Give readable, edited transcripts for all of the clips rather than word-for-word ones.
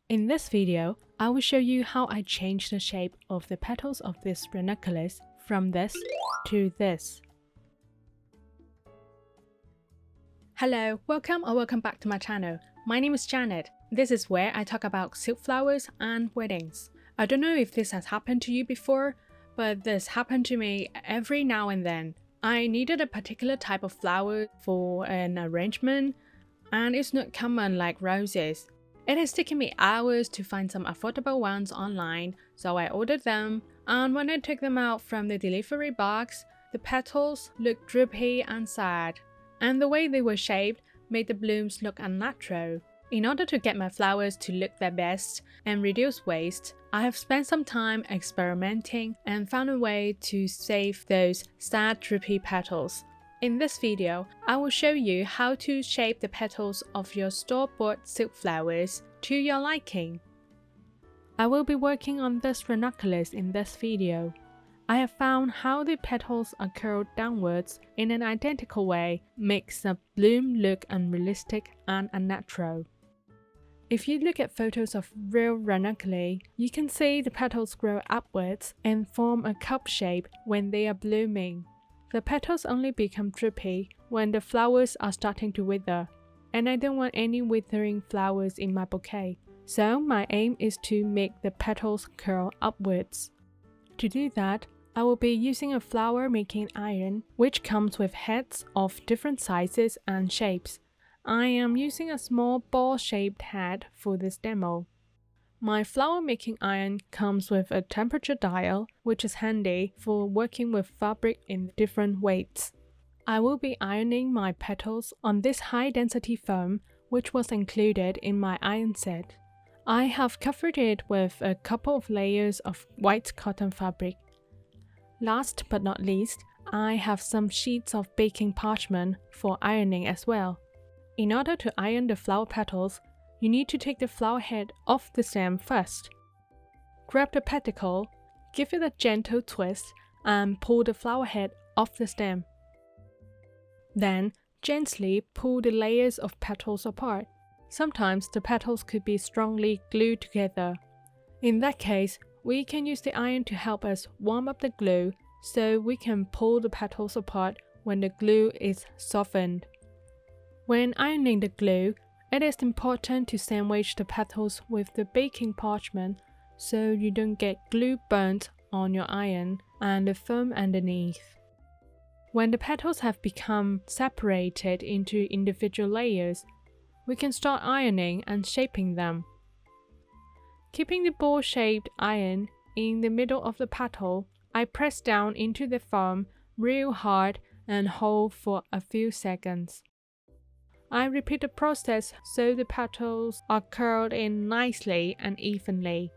In this video, I will show you how I changed the shape of the petals of this ranunculus from this to this. Hello, welcome or welcome back to my channel. My name is Janet. This is where I talk about silk flowers and weddings. I don't know if this has happened to you before, but this happened to me every now and then. I needed a particular type of flower for an arrangement, and it's not common like roses. It has taken me hours to find some affordable ones online, so I ordered them, and when I took them out from the delivery box, the petals looked droopy and sad, and the way they were shaped made the blooms look unnatural. In order to get my flowers to look their best and reduce waste, I have spent some time experimenting and found a way to save those sad droopy petals. In this video, I will show you how to shape the petals of your store-bought silk flowers to your liking. I will be working on this ranunculus in this video. I have found how the petals are curled downwards in an identical way makes the bloom look unrealistic and unnatural. If you look at photos of real ranunculi, you can see the petals grow upwards and form a cup shape when they are blooming. The petals only become droopy when the flowers are starting to wither, and I don't want any withering flowers in my bouquet, so my aim is to make the petals curl upwards. To do that, I will be using a flower making iron, which comes with heads of different sizes and shapes. I am using a small ball-shaped head for this demo. My flower making iron comes with a temperature dial, which is handy for working with fabric in different weights. I will be ironing my petals on this high-density foam, which was included in my iron set. I have covered it with a couple of layers of white cotton fabric. Last but not least, I have some sheets of baking parchment for ironing as well. In order to iron the flower petals, you need to take the flower head off the stem first. Grab the pedicle, give it a gentle twist, and pull the flower head off the stem. Then, gently pull the layers of petals apart. Sometimes the petals could be strongly glued together. In that case, we can use the iron to help us warm up the glue so we can pull the petals apart when the glue is softened. When ironing the glue, it is important to sandwich the petals with the baking parchment so you don't get glue burnt on your iron and the foam underneath. When the petals have become separated into individual layers, we can start ironing and shaping them. Keeping the ball-shaped iron in the middle of the petal, I press down into the foam real hard and hold for a few seconds. I repeat the process so the petals are curled in nicely and evenly.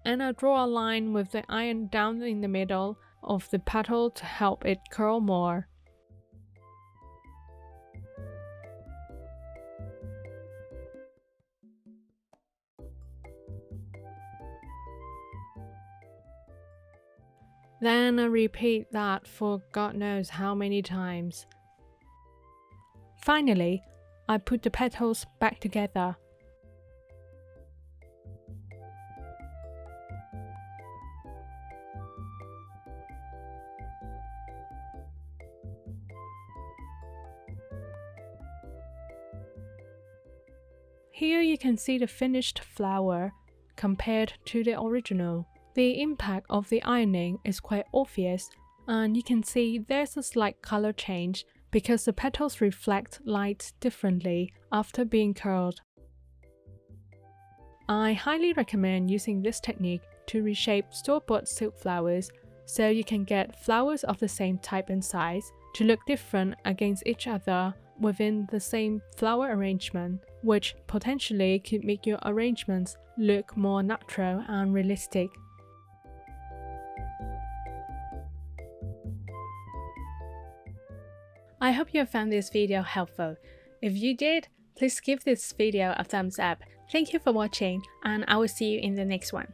And I draw a line with the iron down in the middle of the petal to help it curl more. Then I repeat that for God knows how many times. Finally, I put the petals back together. Here you can see the finished flower compared to the original. The impact of the ironing is quite obvious, and you can see there's a slight color change because the petals reflect light differently after being curled. I highly recommend using this technique to reshape store-bought silk flowers so you can get flowers of the same type and size to look different against each other within the same flower arrangement, which potentially could make your arrangements look more natural and realistic. I hope you have found this video helpful. If you did, please give this video a thumbs up. Thank you for watching, and I will see you in the next one.